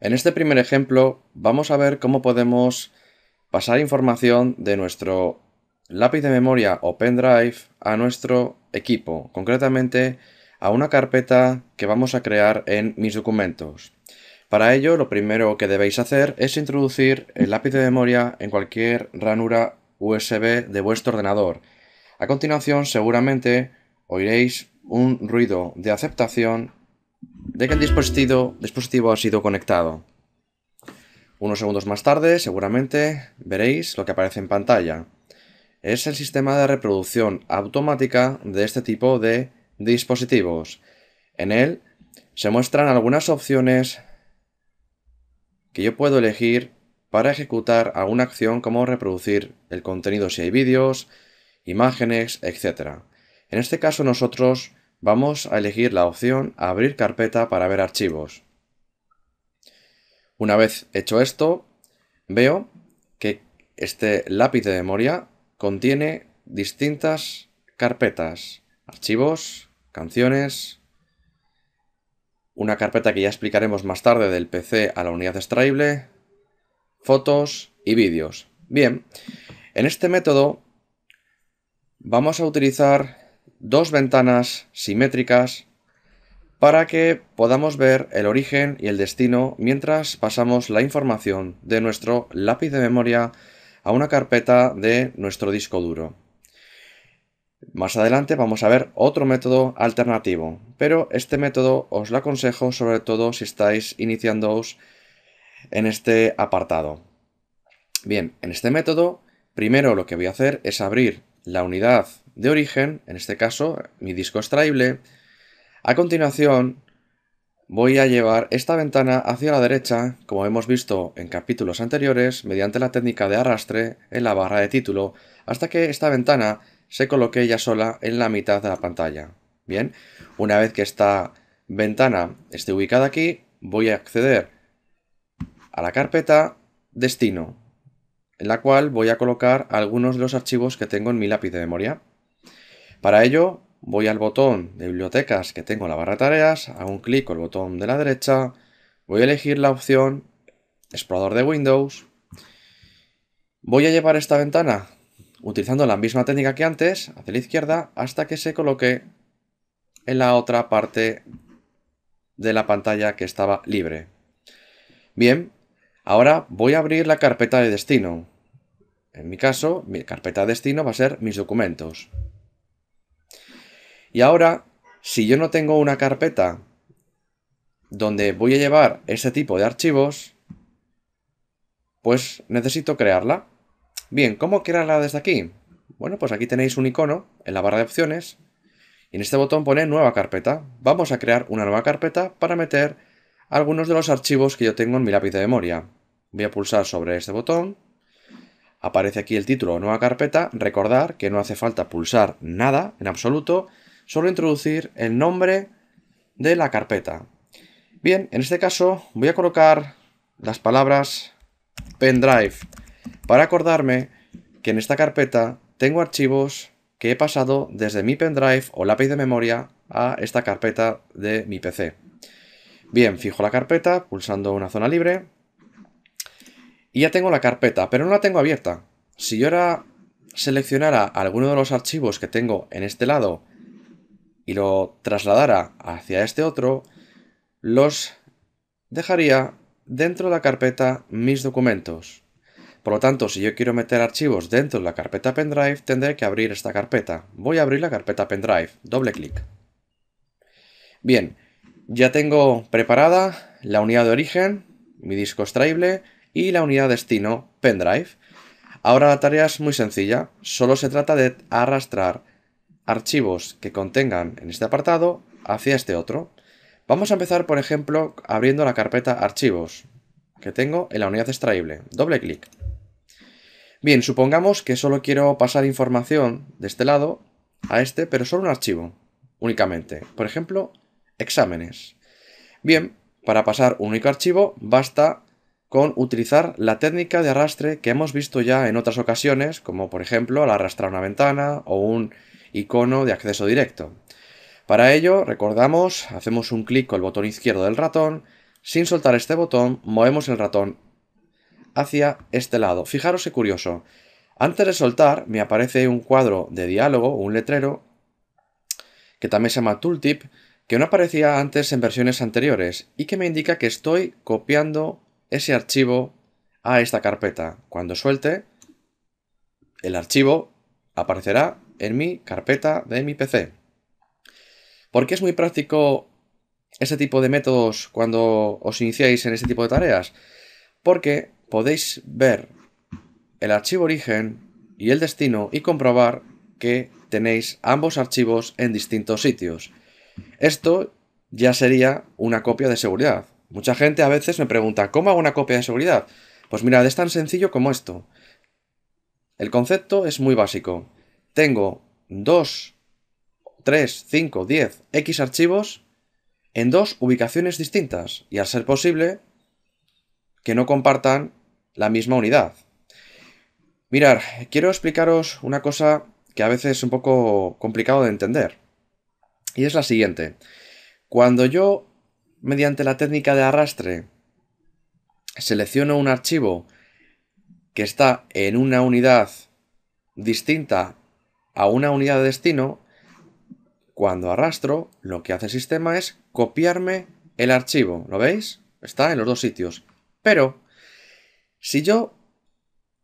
En este primer ejemplo vamos a ver cómo podemos pasar información de nuestro lápiz de memoria o pendrive a nuestro equipo, concretamente a una carpeta que vamos a crear en mis documentos. Para ello, lo primero que debéis hacer es introducir el lápiz de memoria en cualquier ranura USB de vuestro ordenador. A continuación, seguramente oiréis un ruido de aceptación de que el dispositivo ha sido conectado. Unos segundos más tarde, seguramente veréis lo que aparece en pantalla. Es el sistema de reproducción automática de este tipo de dispositivos. En él se muestran algunas opciones que yo puedo elegir para ejecutar alguna acción como reproducir el contenido si hay vídeos, imágenes, etc. En este caso nosotros vamos a elegir la opción abrir carpeta para ver archivos. Una vez hecho esto, veo que este lápiz de memoria contiene distintas carpetas, archivos, canciones, una carpeta que ya explicaremos más tarde del PC a la unidad extraíble, fotos y vídeos. Bien, en este método vamos a utilizar dos ventanas simétricas para que podamos ver el origen y el destino mientras pasamos la información de nuestro lápiz de memoria a una carpeta de nuestro disco duro. Más adelante vamos a ver otro método alternativo, pero este método os lo aconsejo sobre todo si estáis iniciándoos en este apartado. Bien, en este método, primero lo que voy a hacer es abrir la unidad de origen, en este caso mi disco extraíble. A continuación, voy a llevar esta ventana hacia la derecha, como hemos visto en capítulos anteriores, mediante la técnica de arrastre en la barra de título, hasta que esta ventana se coloque ella sola en la mitad de la pantalla. Bien, una vez que esta ventana esté ubicada aquí, voy a acceder a la carpeta Destino, en la cual voy a colocar algunos de los archivos que tengo en mi lápiz de memoria. Para ello, voy al botón de bibliotecas que tengo en la barra de tareas, hago un clic con el botón de la derecha, voy a elegir la opción Explorador de Windows, voy a llevar esta ventana utilizando la misma técnica que antes, hacia la izquierda, hasta que se coloque en la otra parte de la pantalla que estaba libre. Bien, ahora voy a abrir la carpeta de destino. En mi caso, mi carpeta de destino va a ser mis documentos. Y ahora, si yo no tengo una carpeta donde voy a llevar este tipo de archivos, pues necesito crearla. Bien, ¿cómo crearla desde aquí? Bueno, pues aquí tenéis un icono en la barra de opciones y en este botón pone nueva carpeta. Vamos a crear una nueva carpeta para meter algunos de los archivos que yo tengo en mi lápiz de memoria. Voy a pulsar sobre este botón. Aparece aquí el título nueva carpeta. Recordar que no hace falta pulsar nada en absoluto, solo introducir el nombre de la carpeta. Bien, en este caso voy a colocar las palabras pendrive para acordarme que en esta carpeta tengo archivos que he pasado desde mi pendrive o lápiz de memoria a esta carpeta de mi PC. Bien, fijo la carpeta pulsando una zona libre y ya tengo la carpeta, pero no la tengo abierta. Si yo ahora seleccionara alguno de los archivos que tengo en este lado y lo trasladara hacia este otro, los dejaría dentro de la carpeta mis documentos. Por lo tanto, si yo quiero meter archivos dentro de la carpeta pendrive, tendré que abrir esta carpeta. Voy a abrir la carpeta pendrive, doble clic. Bien, ya tengo preparada la unidad de origen, mi disco extraíble, y la unidad de destino, pendrive. Ahora la tarea es muy sencilla, solo se trata de arrastrar archivos que contengan en este apartado hacia este otro. Vamos a empezar, por ejemplo, abriendo la carpeta archivos que tengo en la unidad extraíble. Doble clic. Bien, supongamos que solo quiero pasar información de este lado a este, pero solo un archivo, únicamente. Por ejemplo, exámenes. Bien, para pasar un único archivo basta con utilizar la técnica de arrastre que hemos visto ya en otras ocasiones, como por ejemplo al arrastrar una ventana o un icono de acceso directo. Para ello, recordamos, hacemos un clic con el botón izquierdo del ratón, Sin soltar este botón, movemos el ratón hacia este lado. Fijaros qué curioso. Antes de soltar, me aparece un cuadro de diálogo, un letrero, que también se llama Tooltip, que no aparecía antes en versiones anteriores y que me indica que estoy copiando ese archivo a esta carpeta. Cuando suelte, el archivo aparecerá en mi carpeta de mi PC. ¿Por qué es muy práctico este tipo de métodos cuando os iniciáis en este tipo de tareas? Porque podéis ver el archivo origen y el destino y comprobar que tenéis ambos archivos en distintos sitios. Esto ya sería una copia de seguridad. Mucha gente a veces me pregunta, ¿cómo hago una copia de seguridad? Pues mirad, es tan sencillo como esto. El concepto es muy básico. Tengo 2, 3, 5, 10, X archivos en dos ubicaciones distintas y al ser posible que no compartan la misma unidad. Mirad, quiero explicaros una cosa que a veces es un poco complicado de entender. Y es la siguiente. Cuando yo, mediante la técnica de arrastre, selecciono un archivo que está en una unidad distinta a una unidad de destino, cuando arrastro, lo que hace el sistema es copiarme el archivo. ¿Lo veis? Está en los dos sitios. Pero, si yo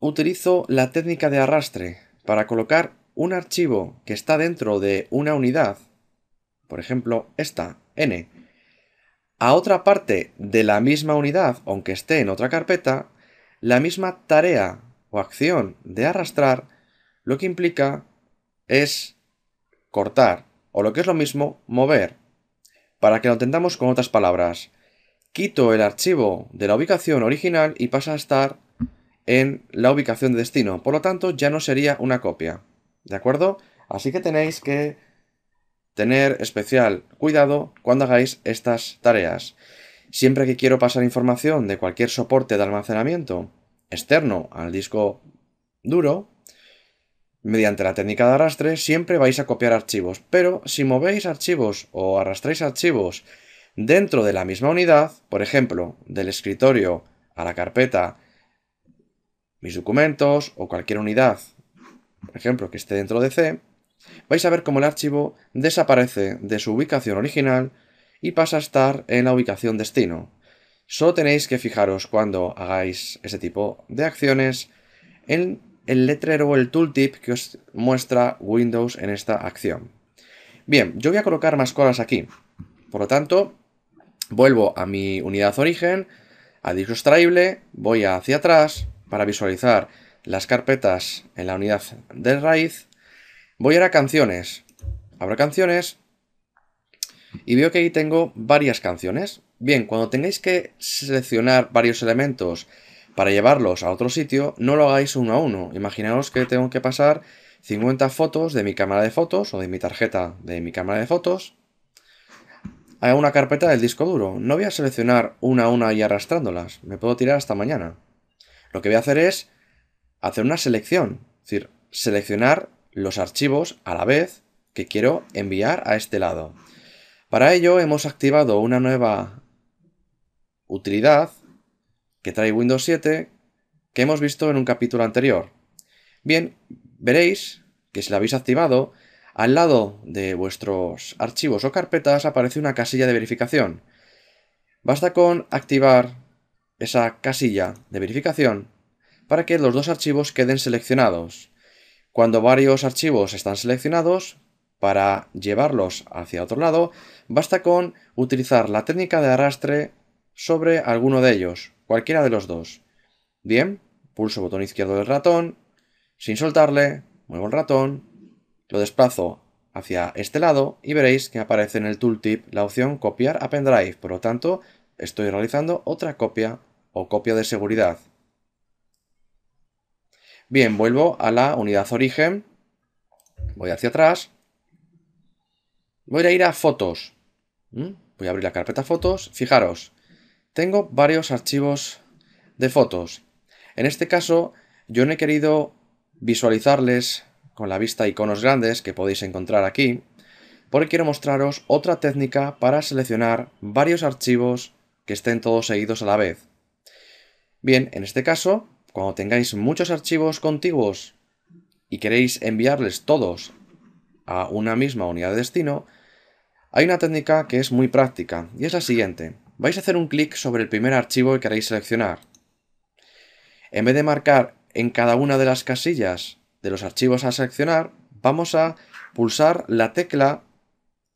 utilizo la técnica de arrastre para colocar un archivo que está dentro de una unidad, por ejemplo, esta, N, a otra parte de la misma unidad, aunque esté en otra carpeta, la misma tarea o acción de arrastrar lo que implica es cortar, o lo que es lo mismo, mover. Para que lo entendamos con otras palabras, quito el archivo de la ubicación original y pasa a estar en la ubicación de destino. Por lo tanto, ya no sería una copia. ¿De acuerdo? Así que tenéis que tener especial cuidado cuando hagáis estas tareas. Siempre que quiero pasar información de cualquier soporte de almacenamiento externo al disco duro, mediante la técnica de arrastre siempre vais a copiar archivos, pero si movéis archivos o arrastráis archivos dentro de la misma unidad, por ejemplo, del escritorio a la carpeta mis documentos o cualquier unidad, por ejemplo, que esté dentro de C, vais a ver cómo el archivo desaparece de su ubicación original y pasa a estar en la ubicación destino. Solo tenéis que fijaros cuando hagáis ese tipo de acciones en el letrero o el tooltip que os muestra Windows en esta acción. Bien, yo voy a colocar más cosas aquí. Por lo tanto, vuelvo a mi unidad origen, a disco extraíble, voy hacia atrás para visualizar las carpetas en la unidad de raíz. Voy a ir a canciones. Abro canciones y veo que ahí tengo varias canciones. Bien, cuando tengáis que seleccionar varios elementos para llevarlos a otro sitio, no lo hagáis uno a uno. Imaginaos que tengo que pasar 50 fotos de mi cámara de fotos o de mi tarjeta de mi cámara de fotos a una carpeta del disco duro. No voy a seleccionar una a una y arrastrándolas. Me puedo tirar hasta mañana. Lo que voy a hacer es hacer una selección. Es decir, seleccionar los archivos a la vez que quiero enviar a este lado. Para ello hemos activado una nueva utilidad que trae Windows 7 que hemos visto en un capítulo anterior. Bien, veréis que si la habéis activado, al lado de vuestros archivos o carpetas aparece una casilla de verificación. Basta con activar esa casilla de verificación para que los dos archivos queden seleccionados. Cuando varios archivos están seleccionados, para llevarlos hacia otro lado, basta con utilizar la técnica de arrastre sobre alguno de ellos, cualquiera de los dos. Bien, pulso el botón izquierdo del ratón, sin soltarle, muevo el ratón, lo desplazo hacia este lado y veréis que aparece en el tooltip la opción copiar a pendrive. Por lo tanto, estoy realizando otra copia o copia de seguridad. Bien, vuelvo a la unidad origen, voy hacia atrás, voy a ir a fotos. Voy a abrir la carpeta fotos. Fijaros, tengo varios archivos de fotos. En este caso, yo no he querido visualizarles con la vista iconos grandes que podéis encontrar aquí, porque quiero mostraros otra técnica para seleccionar varios archivos que estén todos seguidos a la vez. Bien, en este caso, cuando tengáis muchos archivos contiguos y queréis enviarles todos a una misma unidad de destino, hay una técnica que es muy práctica y es la siguiente. Vais a hacer un clic sobre el primer archivo que queréis seleccionar. En vez de marcar en cada una de las casillas de los archivos a seleccionar, vamos a pulsar la tecla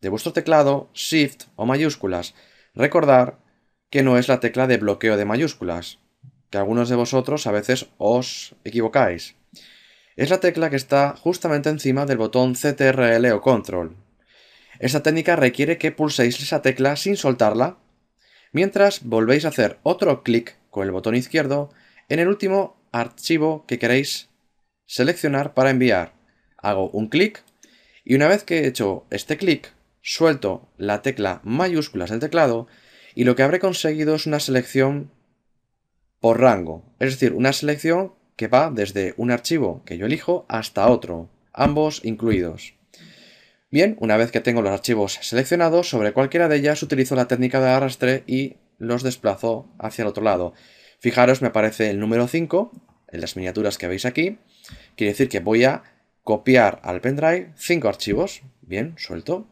de vuestro teclado, Shift o mayúsculas. Recordar que no es la tecla de bloqueo de mayúsculas, que algunos de vosotros a veces os equivocáis. Es la tecla que está justamente encima del botón CTRL o Control. Esta técnica requiere que pulséis esa tecla sin soltarla, mientras volvéis a hacer otro clic con el botón izquierdo en el último archivo que queréis seleccionar para enviar. Hago un clic y una vez que he hecho este clic, suelto la tecla mayúsculas del teclado y lo que habré conseguido es una selección por rango, es decir, una selección que va desde un archivo que yo elijo hasta otro, ambos incluidos. Bien, una vez que tengo los archivos seleccionados, sobre cualquiera de ellas utilizo la técnica de arrastre y los desplazo hacia el otro lado. Fijaros, me aparece el número 5 en las miniaturas que veis aquí. Quiere decir que voy a copiar al pendrive 5 archivos. Bien, suelto.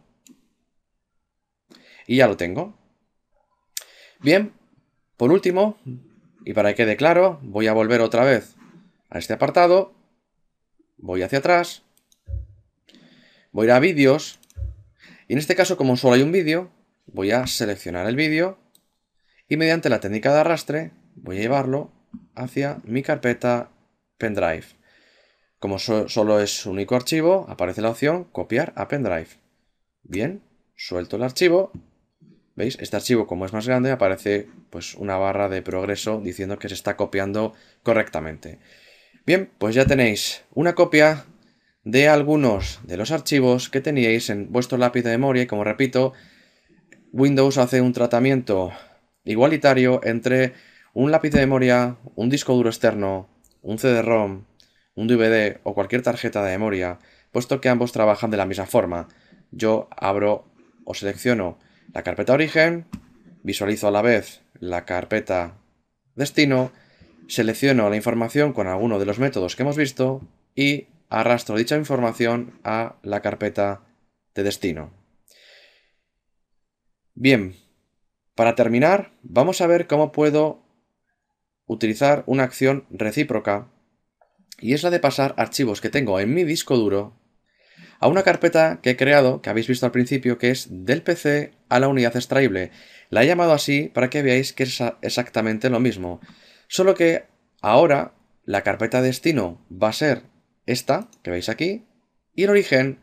Y ya lo tengo. Bien, por último, y para que quede claro, voy a volver otra vez a este apartado. Voy hacia atrás. Voy a ir a vídeos. Y en este caso, como solo hay un vídeo, voy a seleccionar el vídeo y mediante la técnica de arrastre voy a llevarlo hacia mi carpeta pendrive. Como solo es un único archivo, aparece la opción copiar a pendrive. Bien, suelto el archivo. ¿Veis? Este archivo, como es más grande, aparece pues una barra de progreso diciendo que se está copiando correctamente. Bien, pues ya tenéis una copia de algunos de los archivos que teníais en vuestro lápiz de memoria y, como repito, Windows hace un tratamiento igualitario entre un lápiz de memoria, un disco duro externo, un CD-ROM, un DVD o cualquier tarjeta de memoria, puesto que ambos trabajan de la misma forma. Yo abro o selecciono la carpeta origen, visualizo a la vez la carpeta destino, selecciono la información con alguno de los métodos que hemos visto y arrastro dicha información a la carpeta de destino. Bien, para terminar, vamos a ver cómo puedo utilizar una acción recíproca, y es la de pasar archivos que tengo en mi disco duro a una carpeta que he creado, que habéis visto al principio, que es del PC a la unidad extraíble. La he llamado así para que veáis que es exactamente lo mismo, solo que ahora la carpeta de destino va a ser esta, que veis aquí, y el origen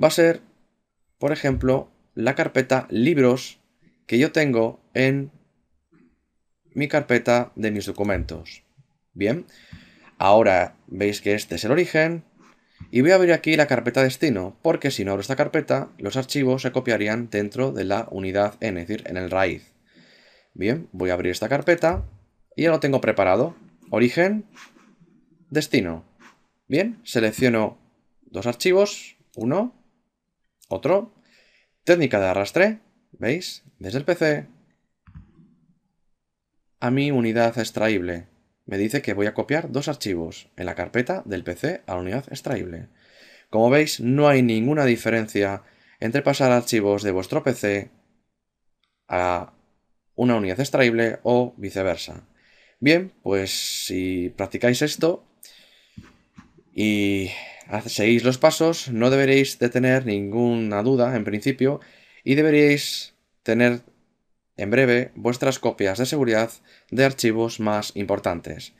va a ser, por ejemplo, la carpeta libros que yo tengo en mi carpeta de mis documentos. Bien, ahora veis que este es el origen y voy a abrir aquí la carpeta destino, porque si no abro esta carpeta, los archivos se copiarían dentro de la unidad N, es decir, en el raíz. Bien, voy a abrir esta carpeta y ya lo tengo preparado. Origen, destino. Bien, selecciono dos archivos, uno, otro, técnica de arrastre, ¿veis? Desde el PC a mi unidad extraíble. Me dice que voy a copiar dos archivos en la carpeta del PC a la unidad extraíble. Como veis, no hay ninguna diferencia entre pasar archivos de vuestro PC a una unidad extraíble o viceversa. Bien, pues si practicáis esto y seguís los pasos, no deberéis de tener ninguna duda en principio y deberíais tener en breve vuestras copias de seguridad de archivos más importantes.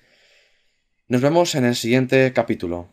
Nos vemos en el siguiente capítulo.